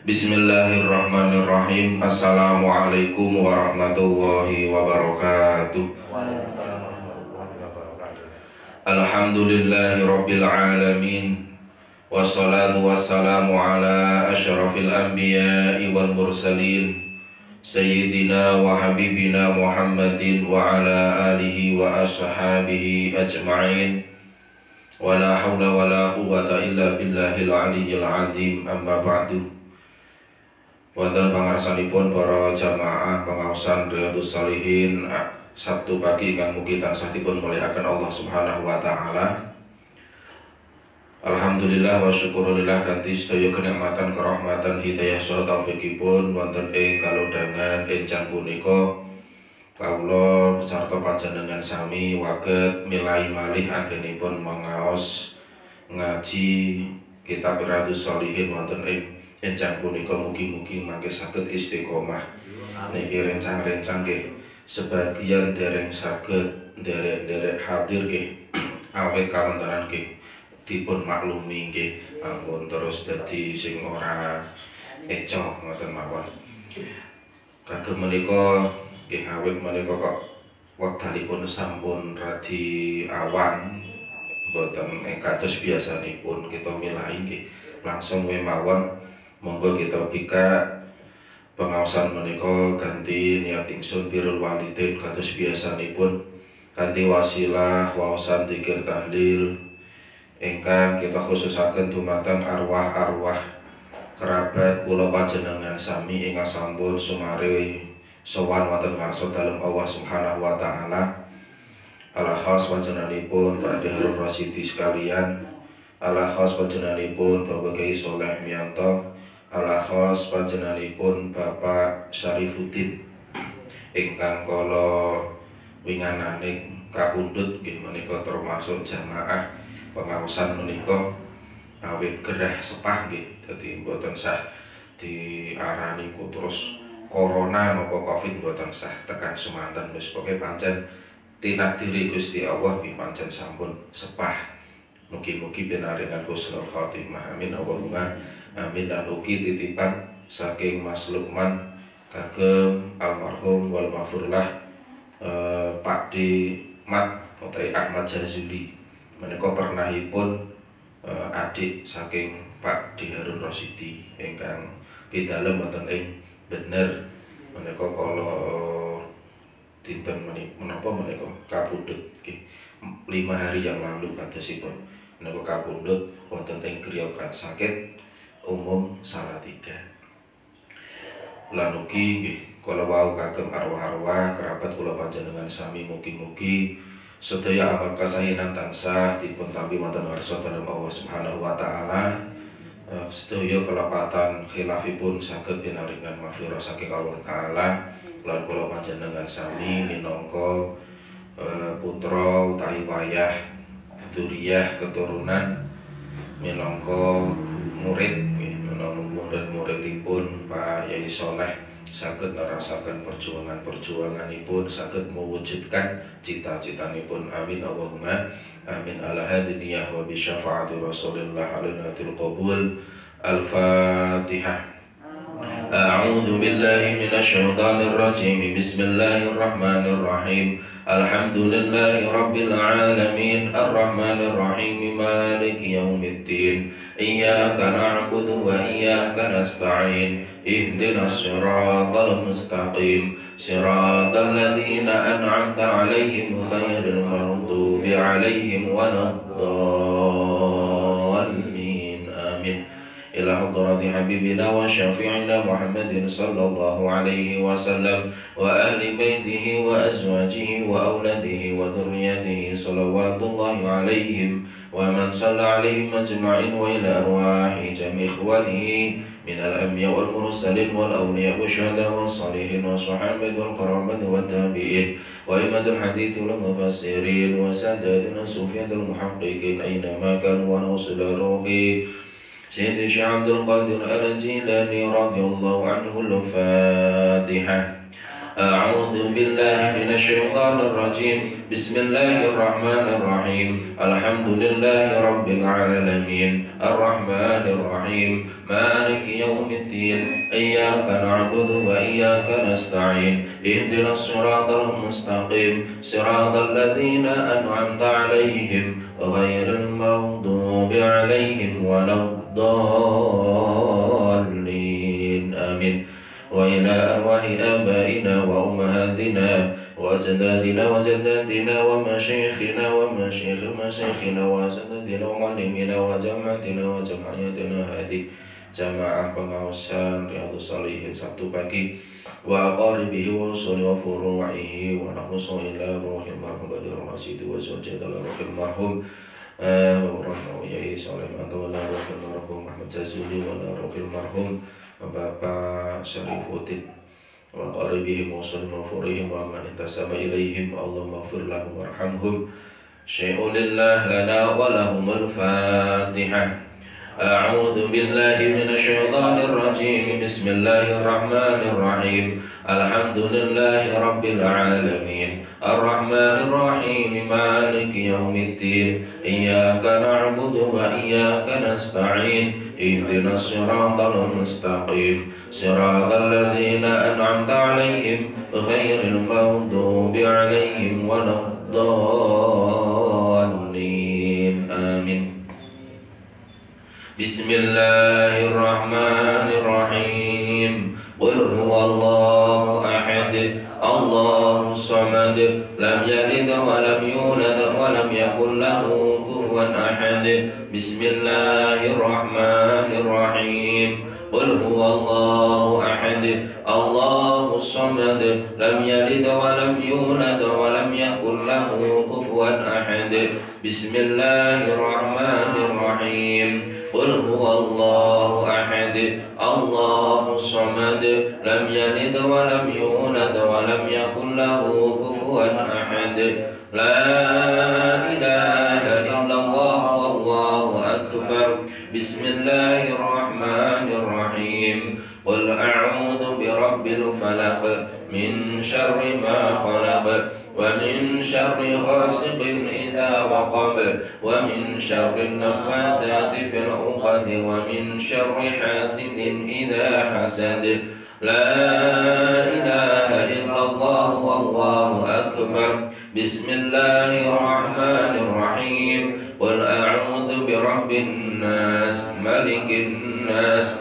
Bismillahirrahmanirrahim. Assalamualaikum warahmatullahi wabarakatuh. Alhamdulillahi rabbil alamin. Wassalatu wassalamu ala asyrafil anbiya'i wal mursalin Sayyidina wa habibina Muhammadin wa ala alihi wa ashabihi ajma'in. Wa la hawla wa la quwwata illa billahil aliyyil azim. Amma ba'du. Wonten pangarsanipun para jamaah pengaosan Riyadhus Shalihin Sabtu pagi ingkang mugi tansah dipun mulyakaken Allah Subhanahu wa taala. Alhamdulillah wa syukurillah kanthi sedaya kenikmatan kerahmatan hidayah saha taufikipun wonten ing kalodhangan enjang punika kawula sarta panjenengan sami waget milai malih anggenipun mangaos ngaji kitab Riyadhus Shalihin wonten ing enjang punika mugi-mugi mangke saged istiqomah. Niki rencang-rencang nggih sebagian dereng saged derek hadir nggih awit kawontenan nggih dipun maklumi nggih ampun terus dadi sing ora eco ngoten mawon. Kagem menika nggih awit menika kok wekdalipun sampun radi awan boten kados biasanipun kita milai nggih langsung mawon. Monggo kita bika pengaosan menika ganti niat ingsun birrul walidain kados biasanipun kanthi wasilah waosan dzikir tahlil ingkang kita khususaken dumateng arwah-arwah kerabat kula panjenengan sami ingkang sampun sumare sowan wonten ngarsa dalem Allah Subhanahu wa taala. Ala khas panjenenganipun Pak Harun Rasyidi sekalian, ala khas panjenenganipun Bapak Kyai Soleh Miyanto, ala khos panjenenganipun Bapak Syarifuddin ingkang kala winganane kapundhut nggih menika termasuk jamaah pengaosan menika awit gerah sepah nggih dadi mboten sah diarani terus corona napa covid mboten sah tekan semanten wis pokoke pancen tinadiri Gusti Allah nggih pancen sampun sepah. Mugi-mugi pinaringan husnul khotimah. Amin Allahumma amin. Dan ugi titipan saking Mas Lukman kagem almarhum wal maghfurlah Pak D Mat Utawi Ahmad Jazuli menika pernahipun adik saking Pak D Harun Rasyidi ingkang pidalem wonten ing bener menika kala dinten menapa menika kapundhut nggih 5 hari yang lalu kadosipun menika kapundhut wonten ing griya sakit umum Salatiga. Lan ugi nggih kala wau kagem arwah-arwah kerabat kula panjenengan sami mugi-mugi sedaya amal kasahinan tansah dipun tampi wonten ngarsa dalem Allah Subhanahu wa taala. Sedaya kelepatan khilafipun saged pinaringan maghfirah saking Allah taala. Lan kula panjenengan sami minangka putra utawi wayah dzurriyyah keturunan minangka murid murid-muridipun Pak Yai Soleh saged nerasaken perjuanganipun saged mewujudkan cita-citanipun. Amin Allahumma amin ala hadiniyah wa bi syafaati Rasulillah alaihi qabul. Al-Fatihah. A'udzu billahi minasy syaithanir rajim. Bismillahirrahmanirrahim. Alhamdulillahi rabbil alamin arrahmanir rahim maliki yaumiddin. Iyyaka na'budu wa iyyaka nasta'in. Ihdinas siratal mustaqim. Siratal ladzina an'amta 'alaihim ghairil maghdubi 'alaihim waladdallin. Amin. Ila hadrati habibina wa syafi'ina Muhammadin sallallahu alaihi wasallam wa ahli baitihi wa azwajihi wa auladihi wa dhurriyyatihi salawatullahi alaihim wa man shalla alaihim ajma'in wa ila arwahi jami' ikhwanihi min al-anbiya wal mursalin wal awliya wa syuhada wa salihin wa sahabati wal qarabat wa tabi'in wa imadul hadithi wal mufassirin wa sadadina sufiyatul muhaqqiqin aina ma kanu wa nusila ruhi Sayyidi Syekh Abdul Qadir Al-Jilani radhiyallahu anhu. Al-Fatihah. أعوذ بالله من الشيطان الرجيم بسم الله الرحمن الرحيم الحمد لله رب العالمين الرحمن الرحيم مالك يوم الدين إياك نعبد وإياك نستعين اهدنا الصراط المستقيم صراط الذين أنعمت عليهم غير المغضوب عليهم ولا الضالين آمين. وإلى أرواح آبائنا وأمهاتنا وأجدادنا وجداتنا ومشايخنا ومشايخ مشايخنا وأساتذتنا ومعلمينا وجماعتنا وجمعيتنا هذه jamaah pengawasan Riyadhus Shalihin Sabtu pagi wa aqaribihi wa usuli wa furu'ihi wa nahnusu ila ruhil marhum Badir Rasyidi wa Zawjadala ruhil marhum wa Yai Saleh Mantawala ruhil marhum Ahmad Jazuli wa ruhil marhum Bapak Syarifuddin wa qaribihim wa usuli wa furu'ihim wa man intasaba ilaihim Allahumma ighfir lahum warhamhum syai'un lillah lana wa lahumul Fatihah. أعوذ بالله من الشيطان الرجيم بسم الله الرحمن الرحيم الحمد لله رب العالمين الرحمن الرحيم مالك يوم الدين إياك نعبد وإياك نستعين اهدنا الصراط المستقيم صراط الذين أنعمت عليهم غير المغضوب عليهم ولا الضالين آمين. بسم الله الرحمن الرحيم قل هو الله أحد الله الصمد لم يلد ولم يولد ولم يكن له كفوا أحد بسم الله الرحمن الرحيم قل هو الله أحد الله الصمد لم يلد ولم يولد ولم يكن له كفوا أحد بسم الله الرحمن الرحيم قل هو الله أحد الله الصمد لم يلد ولم يولد ولم يكن له كفوا أحد لا إله إلا الله والله أكبر بسم الله الرحمن الرحيم قل أعوذ برب الفلق من شر ما خلق ومن شر غاسق إذا وقب ومن شر النفاثات في العقد ومن شر حاسد إذا حسد لا إله إلا الله والله أكبر بسم الله الرحمن الرحيم قل أعوذ برب الناس ملك الناس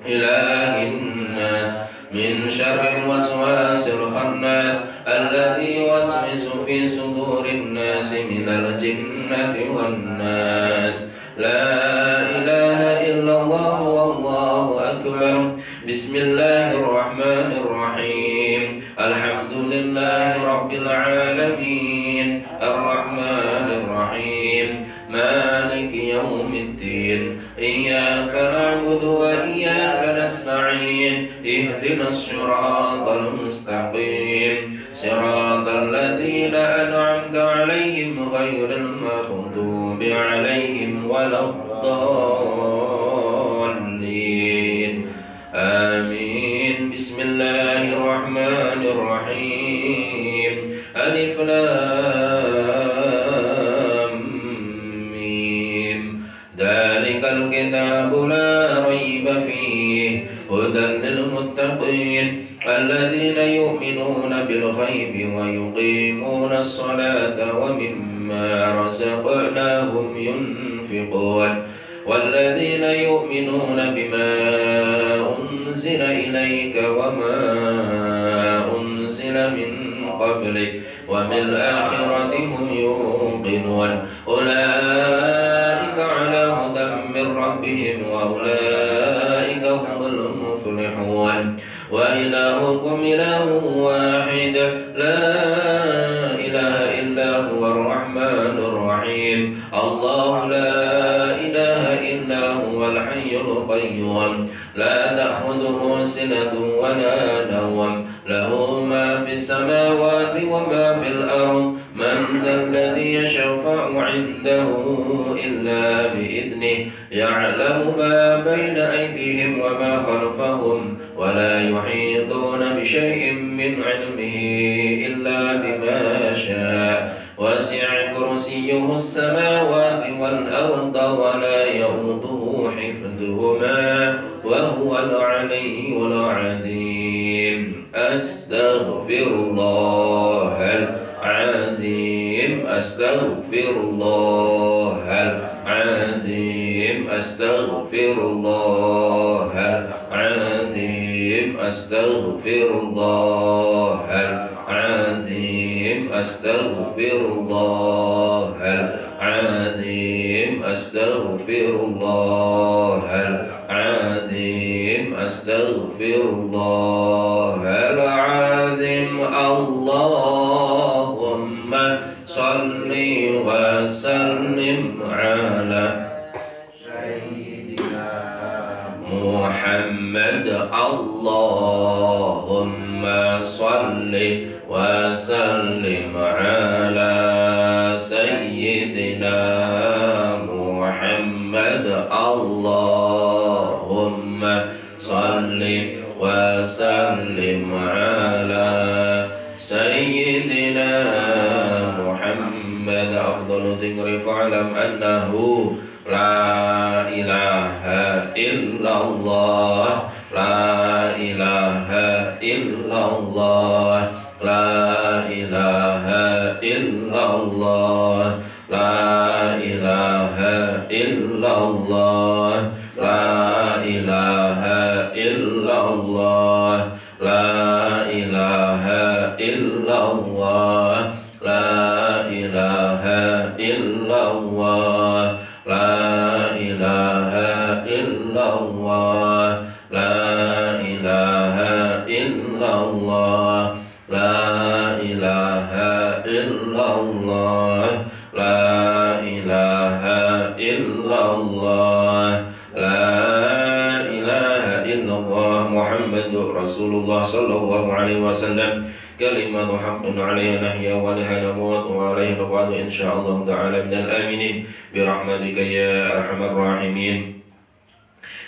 إله الناس من شر الوسواس الخناس الذي يوسوس في صدور الناس من الجنة والناس لا إله إلا الله والله أكبر بسم الله الرحمن الرحيم الحمد لله رب العالمين الرحمن الرحيم مالك يوم الدين إياك نعبد وإياك نستعين اهدنا الصراط المستقيم صراط الذين أنعمت عليهم غير المغضوب عليهم ولا الضالين آمين. بسم الله الرحمن الرحيم ألف لام ميم ذلك الكتاب لا ريب فيه هدى للمتقين الذين يؤمنون بالغيب ويقيمون الصلاة ومما رزقناهم ينفقون والذين يؤمنون بما أنزل إليك وما أنزل من قبلك وبالآخرة هم يوقنون أولئك على هدى من ربهم وأولئك هم المفلحون وإلهكم إله واحد لا إله إلا هو الرحمن الرحيم الله لا إله إلا هو الحي القيوم لا تأخذه سنة ولا نوم له ما في السماوات وما في الأرض من ذا الذي يشفع عنده إلا بإذنه يعلم ما بين أيديهم وما خلفهم ولا يحيطون بشيء من علمه إلا بما شاء وسع كرسيه السماوات والأرض ولا يؤوده حفظهما وهو العلي العظيم أستغفر الله العظيم أستغفر الله العظيم أستغفر الله العظيم أستغفر الله العظيم أستغفر الله العظيم أستغفر الله العظيم أستغفر الله العظيم اللهم صل وسلم على سيدنا محمد اللهم صل وسلم على سيدنا محمد اللهم صل وسلم على سيدنا محمد أفضل ذكر فاعلم أنه لا إله إلا الله لا إله إلا الله لا إله إلا الله لا إله إلا الله لا إله إلا الله لا إله إلا الله لا إله إلا الله لا إله إلا الله لا إله إلا الله لا إله إلا الله لا إله إلا الله لا إله إلا الله محمد رسول الله صلى الله عليه وسلم كلمة حق عليها نحيا ولها نموت وعليها نبعث إن شاء الله تعالى من الآمنين برحمتك يا أرحم الراحمين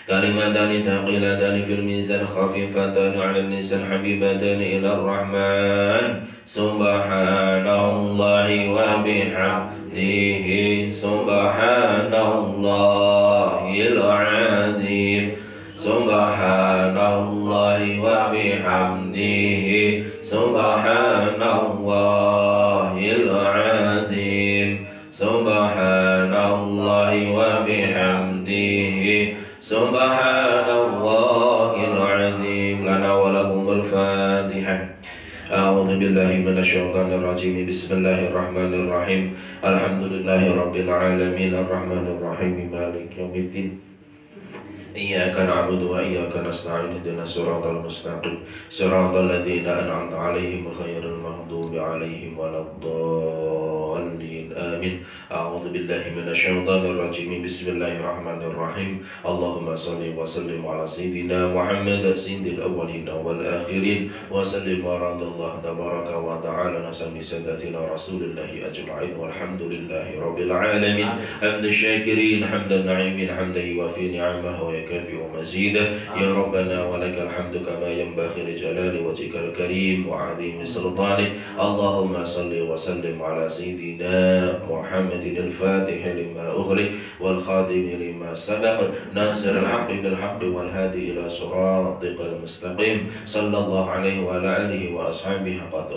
كلمتان ثقيلتان في الميزان خفيفتان على اللسان حبيبتان إلى الرحمن سبحان الله وبحمده سبحان الله العظيم سبحان الله وبحمده سبحان الله العظيم سبحان الله وبحمده سبحان الله العظيم لنا ولكم الفاتحة أعوذ بالله من الشيطان الرجيم بسم الله الرحمن الرحيم الحمد لله رب العالمين الرحمن الرحيم مالك يوم الدين إياك نعبد وإياك نستعين اهدنا الصراط المستقيم صراط الذين أنعمت عليهم غير المغضوب عليهم ولا الضالين آمين أعوذ بالله من الشيطان الرجيم بسم الله الرحمن الرحيم اللهم صل وسلم على سيدنا محمد سيد الأولين والآخرين وسلم ورضى الله تبارك وتعالى نسمي سادتنا رسول الله أجمعين والحمد لله رب العالمين حمد الشاكرين حمد النعيمين حمدا يوافي نعمه ويكافئ مزيدا يا ربنا ولك الحمد كما ينبغي لجلال وجهك الكريم وعظيم سلطانك اللهم صل وسلم على سيدنا محمد الفاتح لما أغلق والخاتم لما سبق ناصر الحق بالحق والهادي إلى صراطك المستقيم صلى الله عليه وعلى آله وأصحابه حق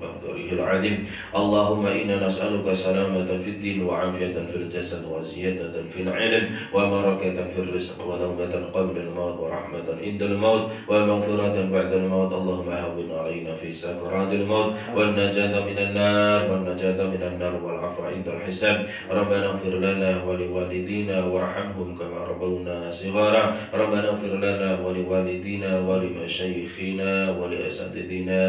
قدره العظيم اللهم إنا نسألك سلامة في الدين وعافية في الجسد وزيادة في العلم وبركة في الرزق ونومة قبل الموت ورحمة عند الموت ومغفرة بعد الموت اللهم هون علينا في سكرات الموت والنجاة من النار والعفو عند الحساب ربنا اغفر لنا ولوالدينا وارحمهم كما ربونا صغارا ربنا اغفر لنا ولوالدينا ولمشايخنا ولأساتذتنا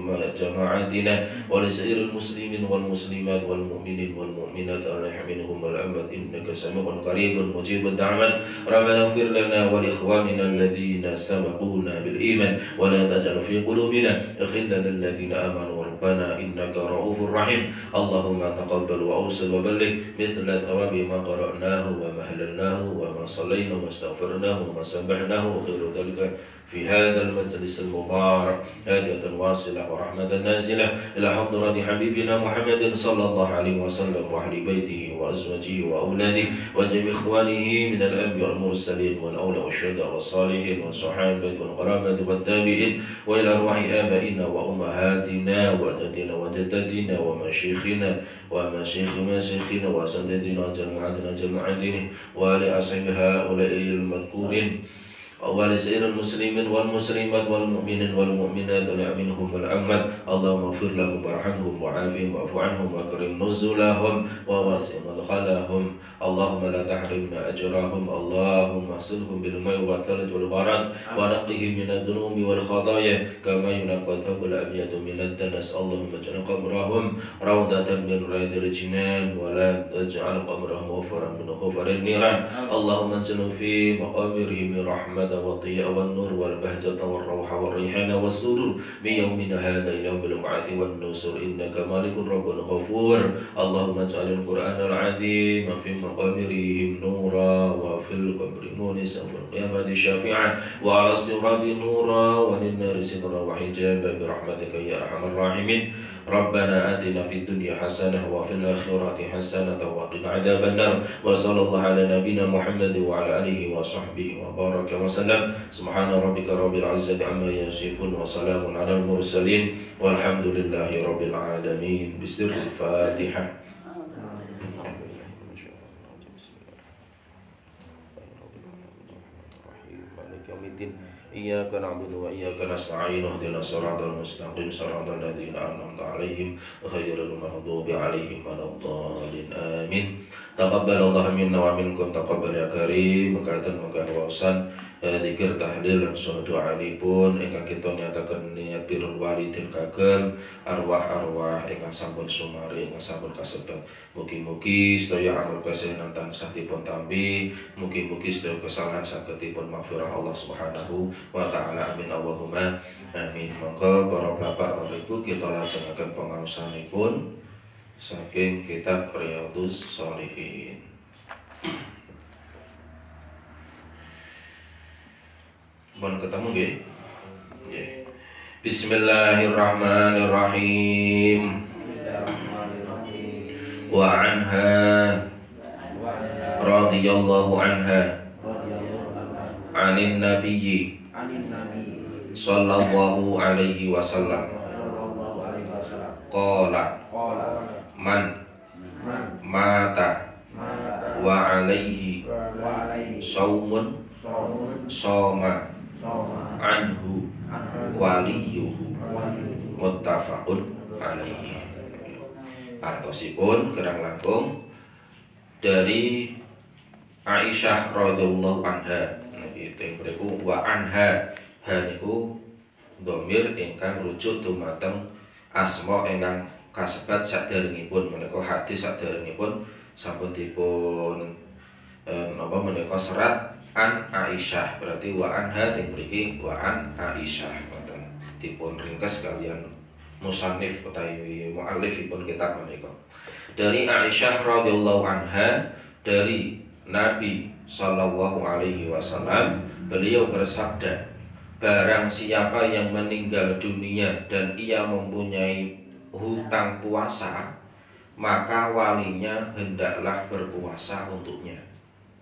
ولجماعتنا ولسائر المسلمين والمسلمات والمؤمنين والمؤمنات الرحم منهم والأمد إنك سميع قريب مجيب الدعوات ربنا اغفر لنا ولإخواننا الذين سبقونا بالإيمان ولا تجعل في قلوبنا غلا للذين آمنوا ربنا إنك رؤوف رحيم اللهم تقبل وأوصل وبلغ مثل ثواب ما قرأناه وما هللناه وما صلينا وما استغفرناه وما سبحناه وخير ذلك في هذا المجلس المبارك هدية واصلة ورحمة نازلة إلى حضرة حبيبنا محمد صلى الله عليه وسلم وأهل بيته وأزواجه وأولاده وجميع إخوانه من الأنبياء والمرسلين والأولى والشهداء والصالحين والصحابة والقرابة والتابعين وإلى أرواح آبائنا وأمهاتنا وجدنا وجدتنا ومشايخنا ومشايخ مشايخنا وأساتذتنا جماعتنا جماعتنا ولأصحاب هؤلاء المذكورين ولسائر المسلمين والمسلمات والمؤمنين والمؤمنات منهم والأمات اللهم اغفر لهم وارحمهم وعافهم واعف عنهم واكرم نزلهم ووسع مدخلهم اللهم لا تحرمنا أجرهم اللهم اغسلهم بالماء والثلج والبرد ونقهم من الذنوب والخطايا كما ينقى الثوب الأبيض من الدنس اللهم اجعل قبرهم روضة من رياض الجنان ولا تجعل قبرهم غفرا من غفر النيران اللهم انزل في مقابرهم رحمة والضياء والنور والبهجة والروح والريحان والسرور من يومنا هذا إلى يوم البعث والنصر إنك مالك رب غفور اللهم اجعل القرآن العظيم في مقابرهم نورا وفي القبر مونسا وفي القيامة شافعا وعلى الصراط نورا وللنار سترا وحجابا برحمتك يا أرحم الراحمين ربنا آتنا في الدنيا حسنة وفي الآخرة حسنة وقنا عذاب النار وصلى الله على نبينا محمد وعلى آله وصحبه وبارك وسلم سبحان ربك رب العزة عما يصفون وسلام على المرسلين والحمد لله رب العالمين بسر الفاتحة إياك نعبد وإياك نستعين اهدنا الصراط المستقيم صراط الذين أنعمت عليهم غير المغضوب عليهم ولا الضالين آمين تقبل الله منا ومنكم تقبل يا كريم berkaitan menggawasan zikir tahlil lan doanipun ingkang kita nyataken niat birrul walidin kagem arwah-arwah ingkang sampun sumari ingkang sampun kasebat mugi-mugi sedaya amal kesehatan tansah dipun tampi mugi-mugi sedaya kesalahan sagedipun maghfirah Allah Subhanahu wa taala amin Allahumma amin monggo para bapak para ibu kita lajengaken pangaosanipun saking kitab Riyadhus Shalihin. Bon ketemu nggih? Nggih. Bismillahirrahmanirrahim. Wa anha radhiyallahu anha anin nabiyyi sallallahu alaihi wasallam qala man mata wa alaihi saumun soma anhu waliyuhu muttafaqun alaihi. Artosipun kerang langkung dari Aisyah radhiyallahu anha niki mriku wa anha niku dhamir ingkang rujuk dumateng asma ingkang kasebat saderengipun menika hadis saderengipun sampun dipun napa menika serat an Aisyah berarti wa anha teng mriki wa an Aisyah ngoten dipun ringkes kalian musannif utawi muallifipun kitab menika dari Aisyah radhiyallahu anha dari Nabi sallallahu alaihi wasallam beliau bersabda barang siapa yang meninggal dunia dan ia mempunyai hutang puasa maka walinya hendaklah berpuasa untuknya.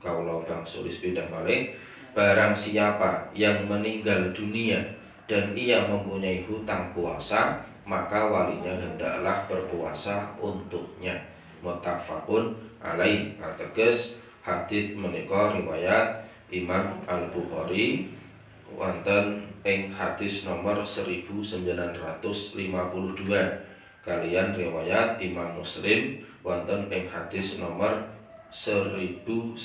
Kalau Bang Sulis pindah balik, barang siapa yang meninggal dunia dan ia mempunyai hutang puasa maka walinya hendaklah berpuasa untuknya. Muttafaqun alaih ateges hadis menika riwayat Imam Al-Bukhari wonten ing hadis nomor 1952 kalian riwayat Imam Muslim wonten ing hadis nomor 1147.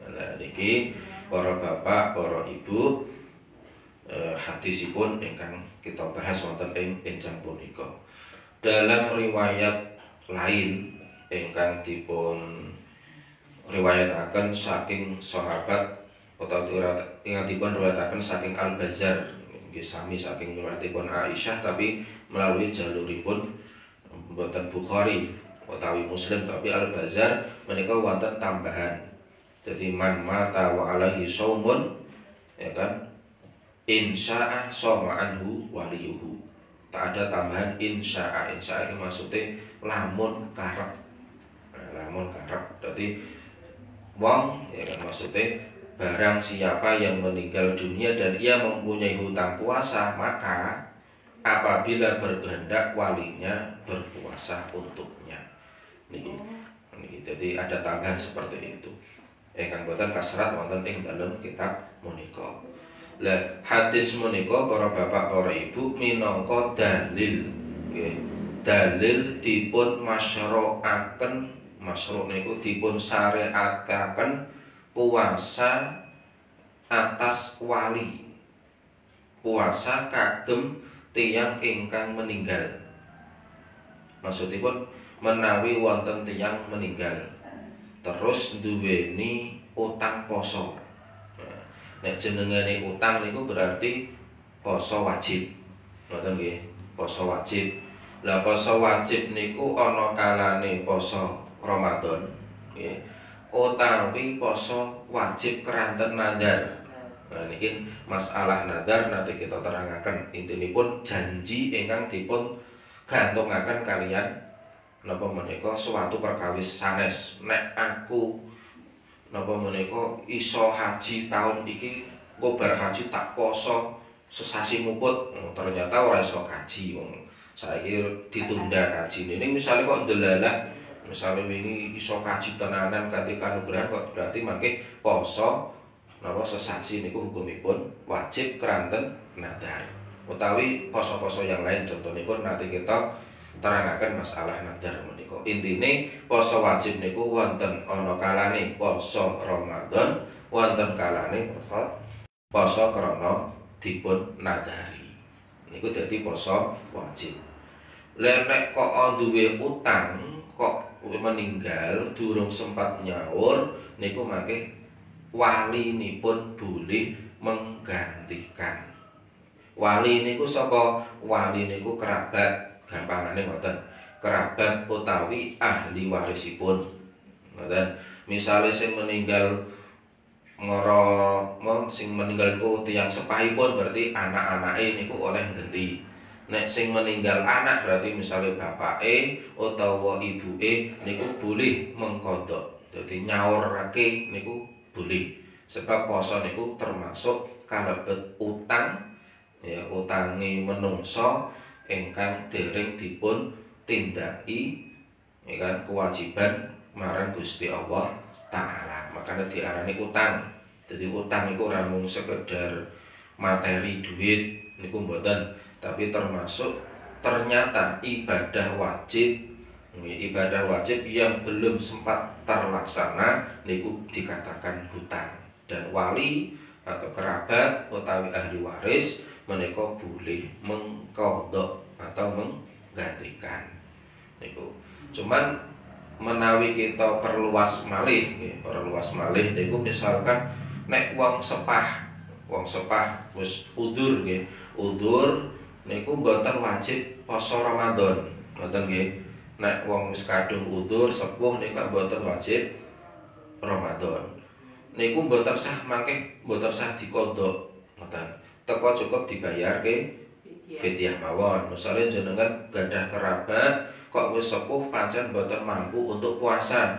Nah niki para bapak, para ibu hadisipun ingkang kita bahas wonten ing enjang punika. Dalam riwayat lain ingkang dipun riwayataken saking sahabat atau ingkang dipun riwayataken saking Al-Bazzar nggih sami saking riwayatipun Aisyah tapi melalui jaluripun boten Bukhari utawi Muslim, tapi Al-Bazzar menika wonten tambahan. Jadi man mata wa alaihi shaumun, ya kan, insya'a shoma anhu waliyuhu. Tak ada tambahan insya'a. Insya'a itu maksudnya lamun karep. Lamun karep. Jadi wong, ya kan, maksudnya barang siapa yang meninggal dunia dan ia mempunyai hutang puasa, maka apabila berkehendak walinya berpuasa untuknya. Niki. Jadi ada tambahan seperti itu. Kan boten kasrat wonten ing dalem kitab menika. Lah hadis menika para bapak para ibu minangka dalil, nggih. Dalil dipun masyru'aken, masyru' niku dipun syariataken puasa atas wali, puasa kagem tiyang ingkang meninggal. Maksudipun menawi wonten tiyang meninggal terus duweni utang poso. Nek jenengane utang niku berarti poso wajib. Ngoten nggih, poso wajib. Lah poso wajib niku ana kalane poso Ramadan, nggih. Utawi poso wajib keranten nadar. Nah niki masalah nadar nanti kita terangaken. Intinipun janji ingkang dipun gantungaken kalian napa menika suatu perkawis sanes. Nek aku napa menika iso haji tahun iki, kok bar haji tak poso sesasi muput, ternyata ora iso haji wong saiki ditunda haji. Ini misalnya kok ndelalah, misalnya wingi iso kaji tenanan kanthi kanugrahan kok berarti mangke poso napa sesasi niku hukumipun wajib keranten nadar. Utawi poso-poso yang lain contonipun nanti kita terangaken masalah nadar menika. Intine poso wajib niku wonten ana kalane poso Ramadan, wonten kalane poso krana dipun nadari. Niku dadi poso wajib. Lah nek kok duwe utang kok meninggal durung sempat nyaur niku mangke walinipun boleh menggantikan. Wali niku sapa? Wali niku kerabat, gampangane ngoten. Kerabat utawi ahli warisipun. Ngoten. Misale sing meninggal sing meninggal ku tiyang sepahipun berarti anak-anake niku oleh ganti. Nek sing meninggal anak berarti misalnya bapake utawa ibuke niku boleh mengkodok. Jadi nyaurake niku boleh. Sebab poso niku termasuk kalebet utang, ya utange menungso ingkang dereng dipun tindaki, ya kan, kewajiban marang Gusti Allah Ta'ala. Makanya diarani utang. Jadi utang niku ora mung sekedar materi duit niku mboten, tapi termasuk ternyata ibadah wajib yang belum sempat terlaksana niku dikatakan hutang. Dan wali atau kerabat utawi ahli waris menika boleh mengkodok atau menggantikan niku. Cuman menawi kita perluas malih niku misalkan nek wong sepah wis udur nggih. Udur niku mboten wajib poso Ramadan. Mboten nggih. Nek wong wis kadung udur sepuh niku mboten wajib Ramadan. Niku mboten sah mangke mboten sah dikodok. Ngoten. Teko cukup dibayar ke fidyah mawon. Misale jenengan gadah kerabat kok wis sepuh pancen mboten mampu untuk puasa.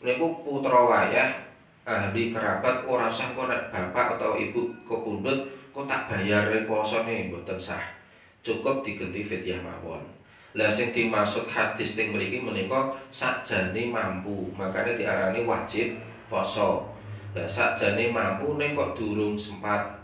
Niku putra wayah ahli kerabat ora sah kok nek bapak atau ibu kepundhut kok tak bayare posone mboten sah. Cukup digenti fidyah mawon. Lah sing dimaksud hadis teng mriki menika sakjane mampu, makanya diarani wajib poso. Lah sakjane mampu ning kok durung sempat.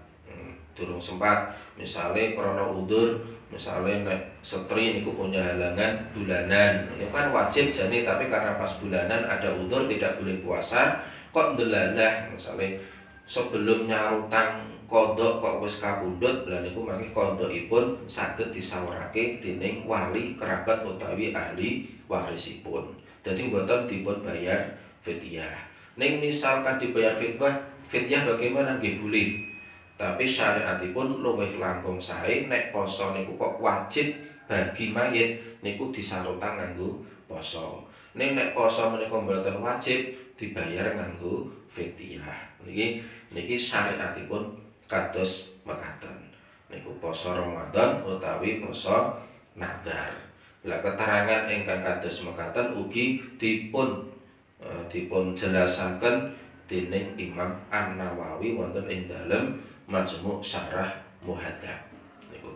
Misale krana udur, misale nek setri niku punya halangan bulanan. Ini kan wajib jane tapi karena pas bulanan ada udur tidak boleh puasa, kok ndelalah misale sebelum nyarutang kodok kok wis kapundhut, lha niku mangke kodokipun saged disawurake dening wali kerabat utawi ahli warisipun. Dadi mboten dipun bayar fidyah. Ning misalkan dibayar fidyah bagaimana nggih boleh. Tapi syariatipun luwih langkung sae nek poso niku kok wajib bagi mayit niku disarutang nganggo poso. Nek poso menika mboten wajib dibayar nganggo fidyah. Niki syariatipun kados mekaten. Niku poso Ramadan utawi poso nazar. Lah keterangan ingkang kados mekaten ugi dipun jelasaken dening Imam An-Nawawi wonten ing dalem Majmu' Syarah Muhadzab niku.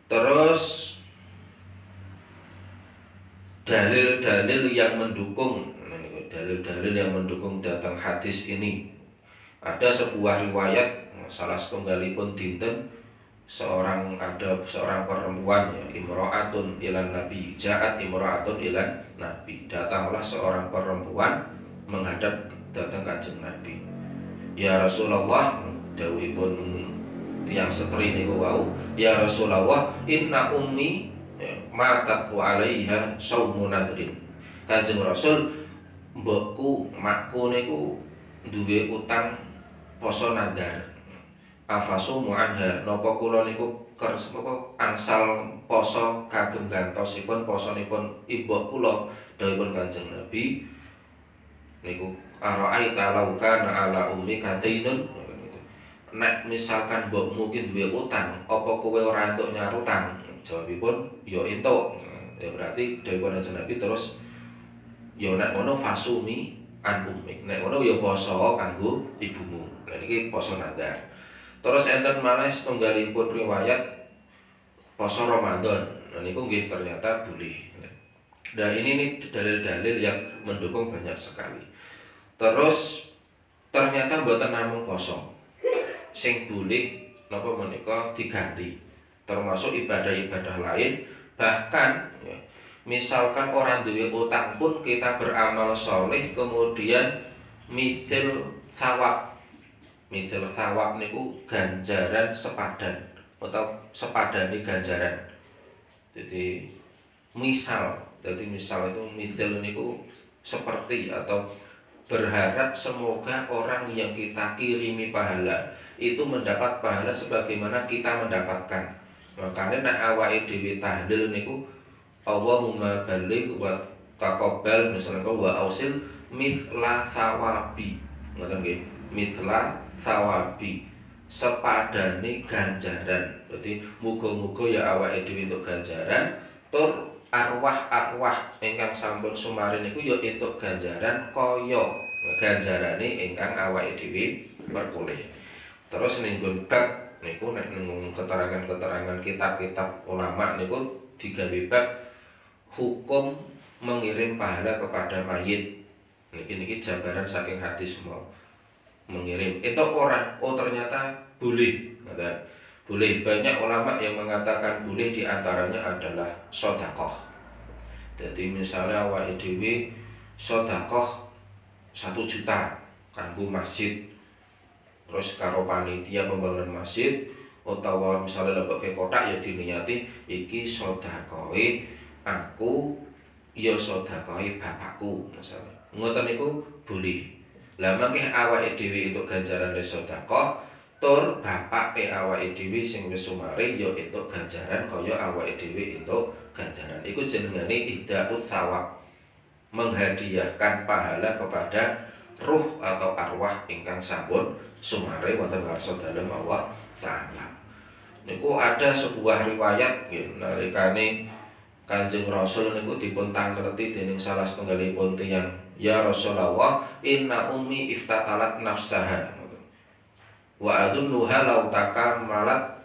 Terus dalil-dalil yang mendukung datang hadis ini. Ada sebuah riwayat salah setunggalipun dinten seorang perempuan ya, imra'atun ilan nabi, ja'at imra'atun ilan nabi. Datanglah seorang perempuan menghadap datang Kanjeng Nabi. Ya Rasulullah, dawuhipun tiyang setri niku wau, ya Rasulullah, inna ummi matat wa 'alaiha shaumun nadrin. Kanjeng Rasul, mbokku, makku niku duwe utang poso nadar. Afasumu anha, napa kula niku angsal poso kagem gantosipun posonipun ibu kula. Dawuhipun Kanjeng Nabi niku ara'aita law kana ala ummi kadainun. Nek misalkan mbokmu ki duwe utang, apa kowe ora entuk nyarutang? Jawabipun ya entuk. Ya berarti dawuhipun Kanjeng Nabi terus ya nek ngono fasumi an ummik. Nek ngono ya poso kanggo ibumu. Lah niki poso nazar. Terus enten malih setunggalipun riwayat poso Ramadan. Nah niku nggih ternyata boleh. Nah ini nih dalil-dalil yang mendukung banyak sekali. Terus ternyata mboten namung poso. Sing boleh napa menika diganti. Termasuk ibadah-ibadah lain, bahkan ya, misalkan orang duwe utang pun kita beramal soleh kemudian mithil thawab niku ganjaran sepadan atau sepadani ganjaran. Jadi misal itu mithil niku seperti atau berharap semoga orang yang kita kirimi pahala itu mendapat pahala sebagaimana kita mendapatkan. Makanya nek awake dhewe tahlil niku Allahumma baligh wa taqabbal misalnya wa ausil mithla thawabi. Ngoten nggih, mithla thawabi. Sepadane ganjaran. Berarti muga-muga ya awake dhewe entuk ganjaran, tur arwah-arwah ingkang sampun sumari niku ya entuk ganjaran kaya ganjarane ingkang awake dhewe perkoleh. Terus ninggon bab niku nek keterangan-keterangan kitab-kitab ulama niku digawe bab hukum mengirim pahala kepada mayit. Niki jabaran saking hadis mau mengirim. Itu orang, oh ternyata boleh. Boleh. Banyak ulama yang mengatakan boleh, diantaranya adalah sedekah. Jadi misalnya awake dhewe sedekah 1 juta kanggo masjid. Terus karo panitia pembangunan masjid utawa misalnya lebok ke kotak ya diniati iki sedekahe aku ya sedekahe bapakku misalnya. Ngoten niku boleh. Lah mangke awake dhewe entuk ganjaran sedekah, tur bapake awake dhewe sing wis sumare ya entuk ganjaran kaya awake dhewe entuk ganjaran. Iku jenengane ihdaus thawab. Menghadiahkan pahala kepada ruh atau arwah ingkang sampun sumare wonten ngarsa dalem Allah Ta'ala. Niku ada sebuah riwayat nggih nalikane Kanjeng Rasul niku dipun tangkreti dening salah setunggalipun tiyang, ya Rasulullah, inna ummi iftatalat nafsaha wa adunnuha law takamalat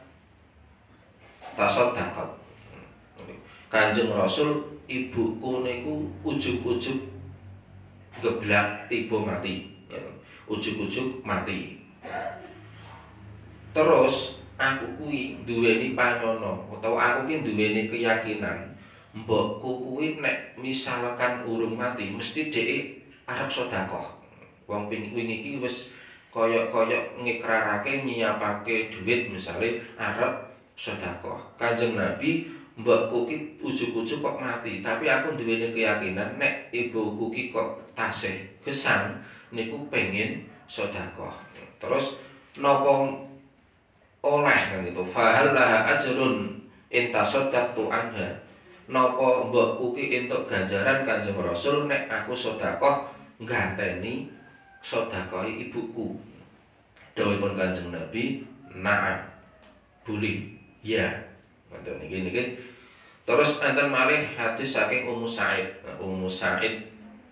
tasaddaqat. Kanjeng Rasul, ibuku niku ujug-ujug geblak tiba mati. Ujug-ujug mati. Terus aku kuwi duweni panyono utawa aku ki duweni keyakinan mbokku kuwi nek misalkan urung mati mesti dhek arep sedekah. Wong wingi iki wis kaya ngikrarake nyiapake dhuwit misale arep sedekah. Kanjeng Nabi, mbokku ki ujug-ujug kok mati, tapi aku duweni keyakinan nek ibuku ki kok tasih gesang niku pengen sedekah. Terus napa oleh kan itu fahal laha ajrun intasaddaqtu anha napa mbokku ki entuk ganjaran Kanjeng Rasul nek aku sedekah ngganteni sedekah ibuku. Dawuhipun Kanjeng Nabi, na'am, boleh, ya. Ngoten niki. Terus enten malih hadis saking Ummu Sa'id. Ummu Sa'id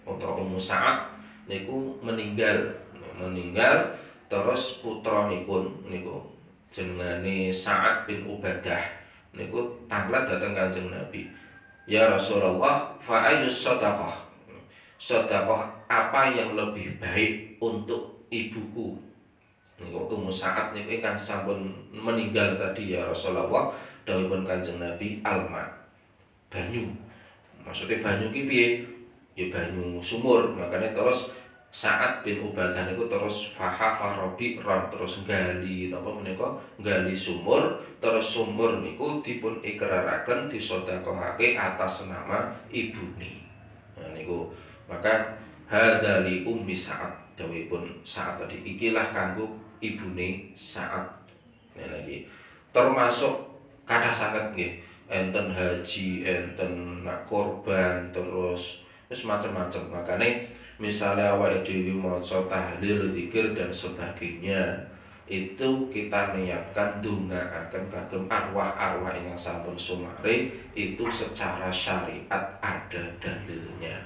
utawa Ummu Sa'ad niku meninggal terus putranipun niku jenengane Sa'ad bin Ubadah niku tanglet dhateng Kanjeng Nabi. Ya Rasulullah, fa ayyus shadaqah? Sedekah apa yang lebih baik untuk ibuku? Niku Ummu Sa'ad niku ingkang sampun meninggal tadi ya Rasulullah. Dawuhipun Kanjeng Nabi, alma, banyu. Maksudnya banyu ki piye? Ya banyu sumur. Makanya terus Sa'ad bin Ubadah niku terus farobi ron terus gali napa menika gali sumur, terus sumur niku dipun ikraraken disedekahake atas nama ibune. Nah niku maka hadza li ummi Sa'ad dawuhipun Sa'ad tadi ikilah kanggo ibune Sa'ad. Nah lagi termasuk kathah sanget nggih enten haji, enten nak korban terus wis macam-macam. Makanya misalnya awake dhewe maca tahlil, zikir dan sebagainya itu kita niatkan ndongaaken kagem arwah-arwah ingkang sampun sumare itu secara syariat ada dalilnya.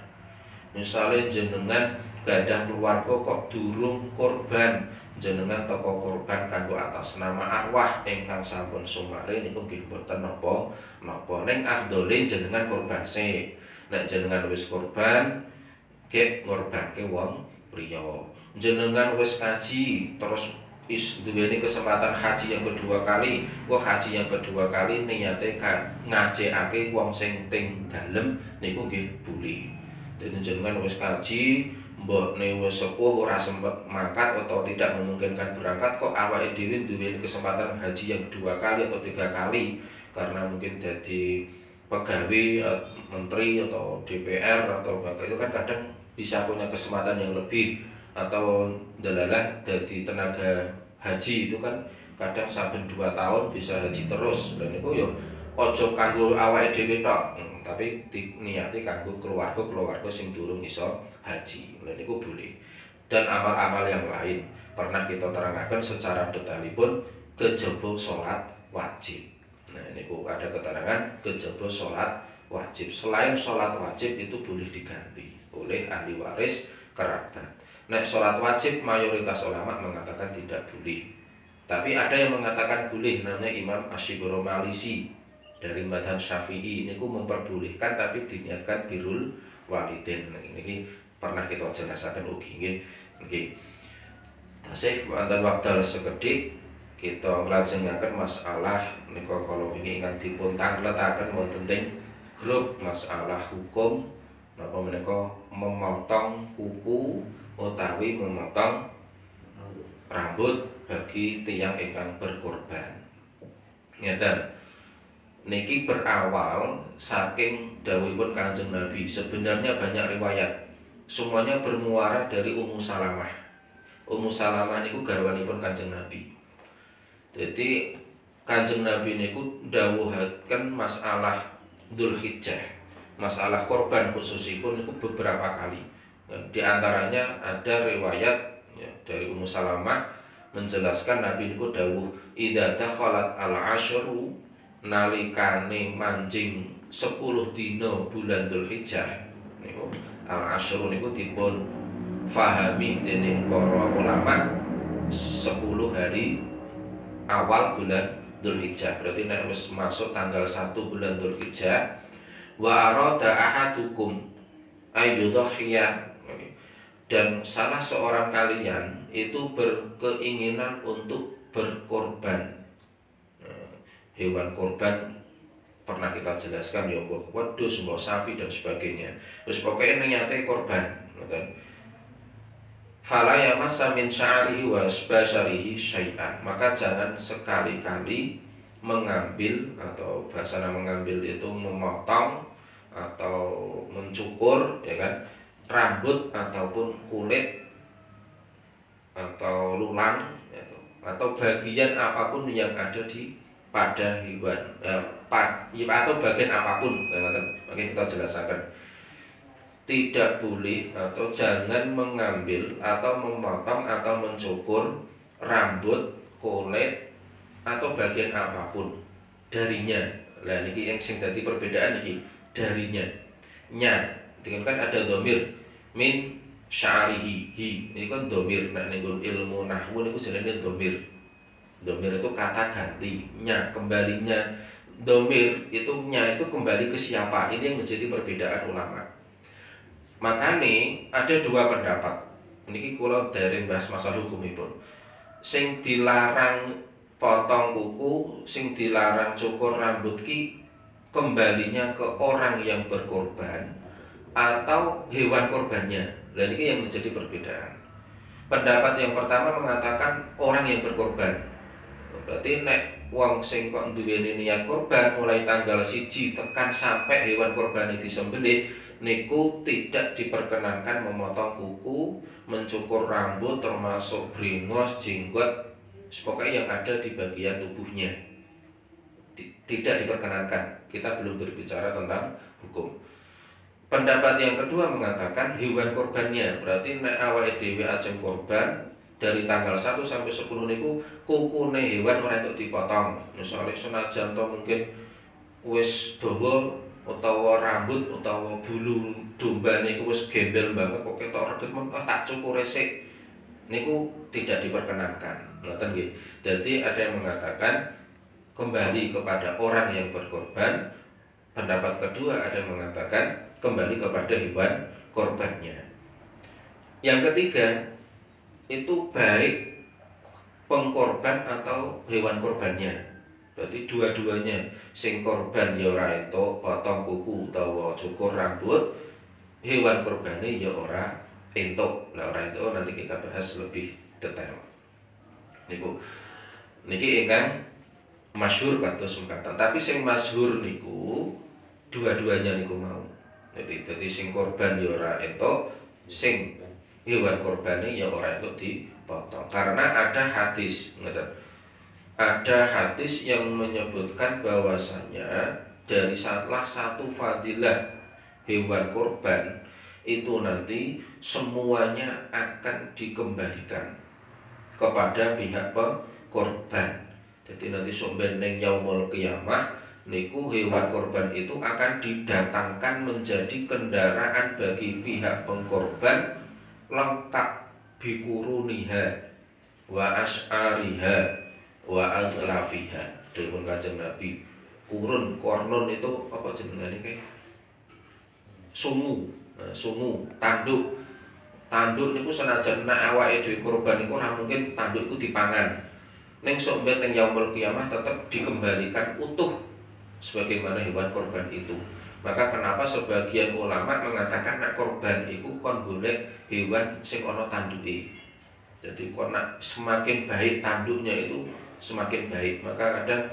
Misalnya jenengan gadah keluarga kok durung korban, jenengan toko korban kanggo atas nama arwah ingkang sampun sumare niku nggih boten napa ning afdole jenengan korban sik. Nek jenengan wis korban kek ngorbanke wong liya. Jenengan wis kaji terus duweni kesempatan haji yang kedua kali, haji yang kedua kali niate ngajekake wong sing ting dalem niku nggih boleh. Dene jenengan wis kaji, mbokne wis sepuh ora sempet mangkat atau tidak memungkinkan berangkat kok awake dhewe duweni kesempatan haji yang dua kali atau tiga kali karena mungkin jadi pegawai, menteri atau DPR atau bahkan itu kan kadang bisa punya kesempatan yang lebih atau dalalah jadi tenaga haji itu kan kadang saben 2 tahun bisa haji terus dan itu yo ojo kanggo awake dhewe tok tapi niati kanggo keluarga sing durung iso haji. Lha niku boleh. Dan amal-amal yang lain pernah kita terangkan secara detailipun kejaba salat wajib. Nah niku ada keterangan kejaba salat wajib. Selain salat wajib itu boleh diganti oleh ahli waris kerabat. Nek salat wajib mayoritas ulama mengatakan tidak boleh. Tapi ada yang mengatakan boleh, namanya Imam Asy-Syighro Malisi dari mazhab Syafi'i niku memperbolehkan tapi diniatkan birrul walidain. Ini pernah kita jelaskan ugi nggih. Tasih wonten wekdal sekedhik kita nglajengaken masalah nika kala wingi ingkang dipun tangletaken wonten ing grup masalah hukum napa menika memotong kuku utawi memotong rambut bagi tiyang ingkang berkorban. Ngeten. Niki berawal saking dawuhipun Kanjeng Nabi. Sebenarnya banyak riwayat. Semuanya bermuara dari Ummu Salamah. Ummu Salamah niku garwanipun Kanjeng Nabi. Jadi Kanjeng Nabi niku dawuhaken masalah Dzulhijjah. Masalah korban khususipun niku beberapa kali. Di antaranya ada riwayat ya, dari Ummu Salamah menjelaskan Nabi niku dawuh idza dakhalat al-asyru nalikane manjing 10 dina bulan Dzulhijjah niku al-asyru niku dipun fahami dening para ulama 10 hari awal bulan Dzulhijjah. Berarti nek wis masuk tanggal 1 bulan Dzulhijjah wa arada ahadukum ayyudhiya dan salah seorang kalian itu berkeinginan untuk berkorban hewan korban pernah kita jelaskan ya mbok wedhus, mbok sapi dan sebagainya. Terus pokoknya niate korban, ngoten. Fala yamassa min sya'rihi wa basarihi syai'an. Maka jangan sekali-kali mengambil atau bahasanya mengambil itu memotong atau mencukur ya kan rambut ataupun kulit atau lulang ya, atau bagian apapun yang ada pada hewan atau bagian apapun. Oke, kita jelaskan. Tidak boleh atau jangan mengambil atau memotong atau mencukur rambut, kulit atau bagian apapun darinya. Nah ini yang sing dadi perbedaan ini darinya. Nya, dengan kan ada domir min syarihi, ini kan domir. Nah ning ilmu nahwu niku jenenge domir. Domir itu kata ganti, nya kembalinya. Domir itu nya itu kembali ke siapa? Ini yang menjadi perbedaan ulama. Makanya ada dua pendapat. Niki kula dereng bahas masalah hukumipun. Sing dilarang potong kuku, sing dilarang cukur rambut ki kembalinya ke orang yang berkorban atau hewan korbannya. Dan ini yang menjadi perbedaan. Pendapat yang pertama mengatakan orang yang berkorban. Berarti nek wong sing kok duweni niat korban mulai tanggal 1 tekan sampai hewan korban ini disembelih, niku tidak diperkenankan memotong kuku, mencukur rambut, termasuk bringos, jenggot, pokoknya yang ada di bagian tubuhnya. Tidak diperkenankan. Kita belum berbicara tentang hukum. Pendapat yang kedua mengatakan hewan korbannya. Berarti nek awake dhewe ajeng korban dari tanggal 1 sampai 10 niku kukune hewan ora entuk dipotong. Misalnya senajan to mungkin wis dawa utawa rambut utawa bulu domba niku wis gembel banget kok ketok reget tak cukur resik niku tidak diperkenankan. Ngoten nggih. Jadi ada yang mengatakan kembali kepada orang yang berkorban. Pendapat kedua ada yang mengatakan kembali kepada hewan korbannya. Yang ketiga itu baik pengkorban atau hewan korbannya. Berarti dua-duanya, sing korban ya ora entuk potong kuku utawa cukur rambut, hewan korbane ya ora entuk. Lah ora entuk nanti kita bahas lebih detail. Niki ingkang masyhur kados mekaten. Tapi sing masyhur niku dua-duanya niku mau. Jadi sing korban ya ora entuk, sing hewan korbane ya ora entuk dipotong. Karena ada hadis, ada hadis yang menyebutkan bahwasanya dari salah satu fadilah hewan korban itu nanti semuanya akan dikembalikan kepada pihak korban. Jadi nanti sampeyan yaumul qiyamah niku hewan korban itu akan didatangkan menjadi kendaraan bagi pihak pengkorban lengkap bikuruniha wa as'ariha wa aglafiha. Dipun Kanjeng Nabi, kornon itu apa jenengane kae? Sungu, tanduk. Tanduk niku senajan nek awake dhewe korban niku ora mungkin tanduk iku dipangan. Ning sok ben ning yaumul qiyamah tetap dikembalikan utuh sebagaimana hewan korban itu. Maka kenapa sebagian ulama mengatakan nek korban itu kon golek hewan sing ana tanduke. Jadi kon nak semakin baik tanduknya itu semakin baik. Maka kadang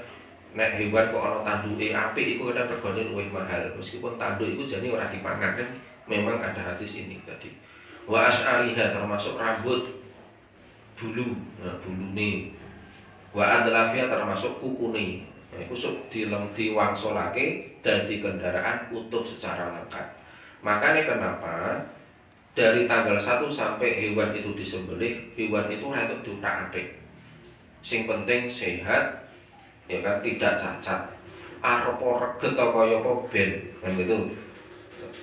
nek hewan kok ana tanduke apik iku kadang regane luwih mahal. Meskipun tanduk iku jane ora dipangan kan. Memang ada hadis ini tadi. Wa as'ariha termasuk rambut, bulu, bulune. Wa adlafiha termasuk kukune. Iku sok diwangsolake dadi kendaraan utuh secara lengkap. Makanya kenapa dari tanggal 1 sampai hewan itu disembelih, hewan itu ora entuk diutak-atik. Sing penting sehat, ya kan, tidak cacat. Arep reget ta kaya apa ben, kan gitu.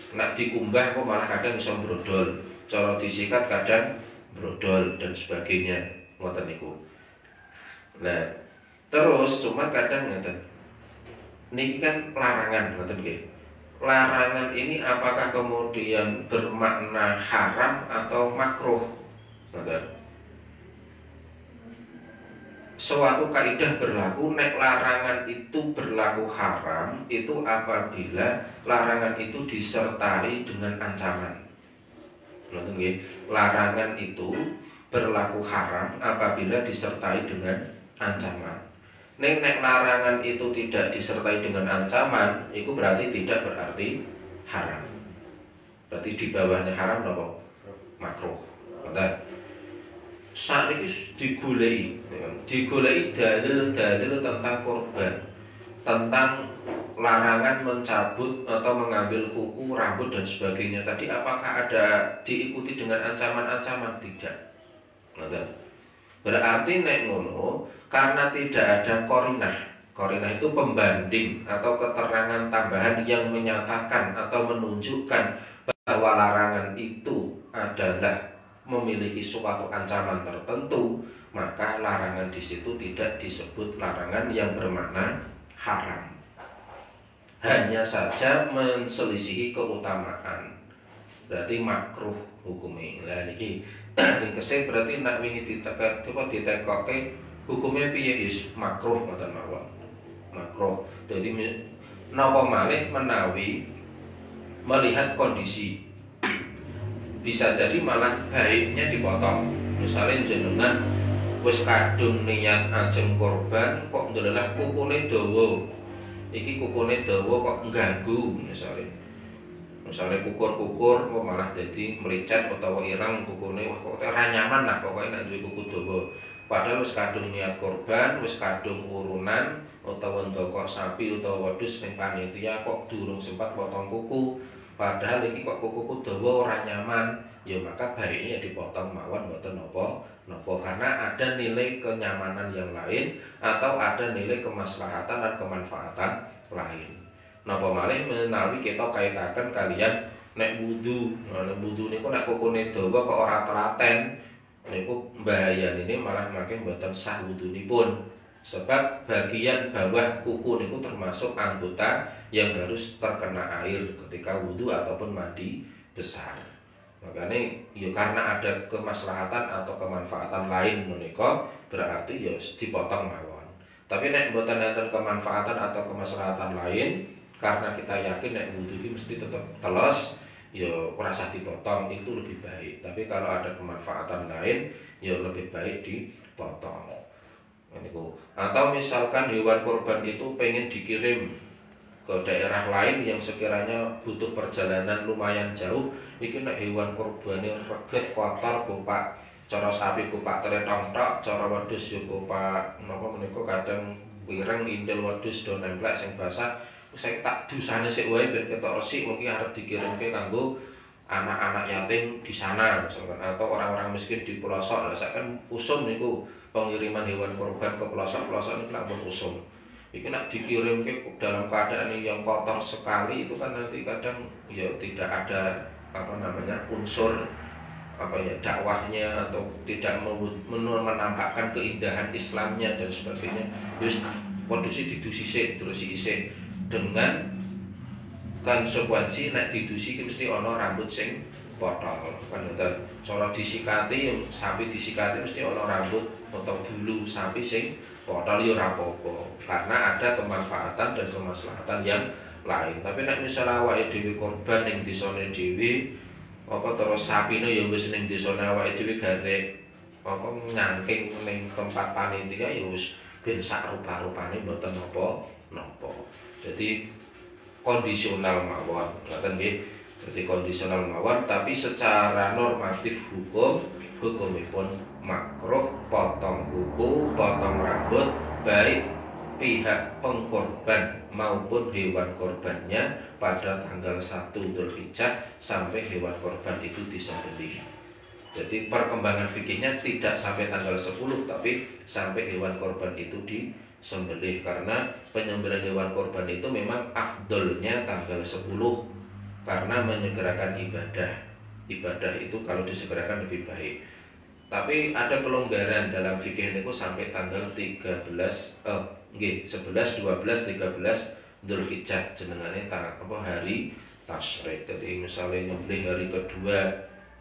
Nek dikumbah kok malah kadang iso brodol. Cara disikat kadang brodol dan sebagainya. Ngoten niku. Nah, terus cuma kadang ngeten. Niki kan larangan ngoten nggih. Larangan ini apakah kemudian bermakna haram atau makruh? Ngoten. Suatu kaidah berlaku nek larangan itu berlaku haram itu apabila larangan itu disertai dengan ancaman. Ngoten nggih. Larangan itu berlaku haram apabila disertai dengan ancaman. Nek larangan itu tidak disertai dengan ancaman, itu berarti tidak berarti haram. Berarti di bawahnya haram apa? Makruh. sakniki digoleki dalil-dalil tentang korban, tentang larangan mencabut atau mengambil kuku, rambut dan sebagainya tadi. Apakah ada diikuti dengan ancaman-ancaman? Tidak. Berarti nek ngono, karena tidak ada korinah. Korinah itu pembanding atau keterangan tambahan yang menyatakan atau menunjukkan bahwa larangan itu adalah memiliki suatu ancaman tertentu, maka larangan di situ tidak disebut larangan yang bermakna haram. Hanya saja menselisihi keutamaan. Berarti makruh hukumnya. Lah niki ringkese berarti nak wingi ditekoke hukumnya piye? Yes, makruh ngoten mawon. Makruh. Jadi napa malih menawi melihat kondisi bisa jadi malah baiknya dipotong. Misalnya jenengan wis kadung niat ajeng korban kok ndelah kukune dawa. Iki kukune dawa kok ngganggu misalnya kukur-kukur kok malah jadi melicet utawa ireng kukune, wah kok ora nyaman lah pokoknya nek duwe kuku dawa. Padahal wis kadung niat korban, wis kadung urunan utawa ndokok sapi utawa wedhus ning panitia kok durung sempat potong kuku. Padahal iki kok kuku dawa ora nyaman, ya maka baiknya dipotong mawon mboten napa karena ada nilai kenyamanan yang lain atau ada nilai kemaslahatan dan kemanfaatan lain. Napa malih menawi kita kaitaken kalian nek wudu. Nek wudu niku nek kukune dawa kok ora telaten niku bahayane malah makin mboten sah wudunipun. Sebab bagian bawah kuku niku termasuk anggota yang harus terkena air ketika wudu ataupun mandi besar. Makanya ya karena ada kemaslahatan atau kemanfaatan lain menika berarti ya dipotong mawon. Tapi nek mboten enten kemanfaatan atau kemaslahatan lain, karena kita yakin nek wudu iki mesti tetap teles, ya ora usah dipotong, itu lebih baik. Tapi kalau ada kemanfaatan lain, ya lebih baik dipotong. Atau misalkan hewan korban itu pengen dikirim ke daerah lain yang sekiranya butuh perjalanan lumayan jauh, iki nek hewan korbane reget kotor gopak, cara sapi gopak teletong tok, cara wedhus yo gopak napa menika kadang ireng indel wedhus do nemplek sing basah, saya tak dusane sik wae ben ketok resik mungkin arep dikirimke kanggo anak-anak yatim di sana misalkan, atau orang-orang miskin di pelosok. Lah saken usum niku pengiriman hewan korban ke pelosok-pelosok niku lampun usum. Iki nak dikirim ke dalam keadaan yang kotor sekali itu kan nanti kadang ya tidak ada unsur dakwahnya atau tidak menampakkan keindahan Islamnya dan sebagainya. Terus produksi didusi sik terus isik dengan konsekuensi nek didusi mesti ana rambut sing potong kan ngoten. Cara disikati sapi disikati mesti ana rambut atau bulu sapi sing potong ya ora apa-apa karena ada kemanfaatan dan kemaslahatan yang lain. Tapi nek misalnya awake dhewe korban ning desane dhewe apa terus sapine ya wis ning desane awake dhewe garek apa nyangking ning tempat panitia ya wis ben sak rupa-rupane mboten napa. Jadi kondisional mawon, ngoten nggih. Jadi kondisional mawon, tapi secara normatif hukumipun makruh potong kuku, potong rambut baik pihak pengkorban maupun hewan korbannya pada tanggal 1 Dzulhijjah sampai hewan korban itu disembelih. Jadi perkembangan fikihnya tidak sampai tanggal 10 tapi sampai hewan korban itu disembelih, karena penyembelihan hewan korban itu memang afdolnya tanggal 10 karena menyegerakan ibadah itu kalau disegerakan lebih baik. Tapi ada pelonggaran dalam fikih niku sampai tanggal 11, 12, 13 Dzulhijjah jenengane hari tasyrik. Jadi misalnya nyembelih hari kedua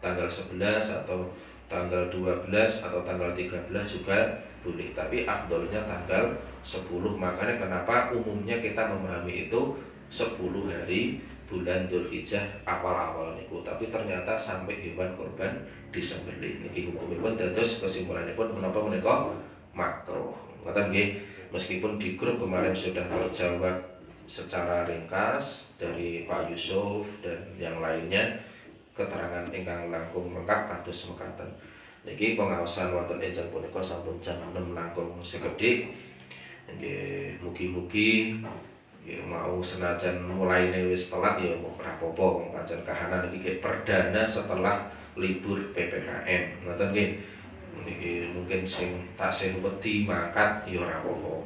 tanggal 11 atau tanggal 12 atau tanggal 13 juga boleh, tapi afdolnya tanggal 10. Makanya kenapa umumnya kita memahami itu 10 hari bulan Dzulhijjah awal-awal niku, tapi ternyata sampai hewan korban disembelih niki hukumipun dados kesimpulanipun menapa menika makruh. Ngoten nggih. Meskipun di grup kemarin sudah terjawab secara ringkas dari Pak Yusuf dan yang lainnya, keterangan ingkang langkung lengkap kados mekaten. Niki pengaosan wonten enjang punika sampun jam 6 langkung sekedhik. Nggih, mugi-mugi nggih mau senajan mulaine wis telat ya ora apa-apa, pancen kahanan iki perdana setelah libur PPKM. Ngoten nggih. Niki mungkin sing tasih wedi mangkat ya ora apa-apa.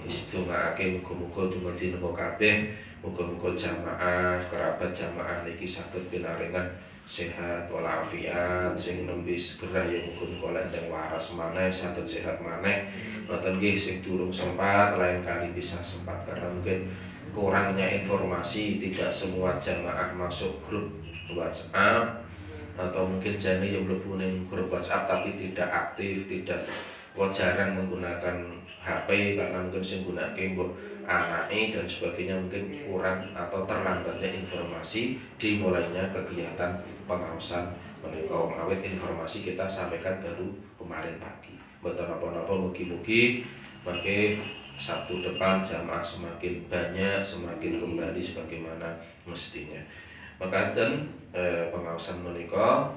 Wis dongakake muga-muga dumadi napa kabeh, muga-muga jamaah, kerabat jamaah niki saged pinaringan sehat walafiat, sing nembe segera ya muga-muga lendang waras maneh, saged sehat maneh. Ngoten nggih, sing durung sempat lain kali bisa sempat, karena mungkin kurangnya informasi, tidak semua jamaah masuk grup WhatsApp, atau mungkin jane yang mlebu ning grup WhatsApp tapi tidak aktif, tidak jarang menggunakan HP karena mungkin sing gunake mbok anake dan sebagainya, mungkin kurang atau terlambatnya informasi dimulainya kegiatan pengaosan menika. Awit informasi kita sampaikan baru kemarin pagi. Mboten napa-napa, mugi-mugi mangke Sabtu depan jamaah semakin banyak, semakin kembali sebagaimana mestinya. Makaten pengaosan menika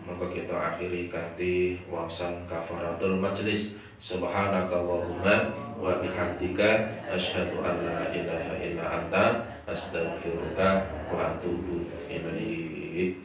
monggo kita akhiri kanthi waosan kafaratul majelis. Subhanaka Allahumma wa bihamdika asyhadu an la ilaha illa anta astaghfiruka wa atubu ilaik.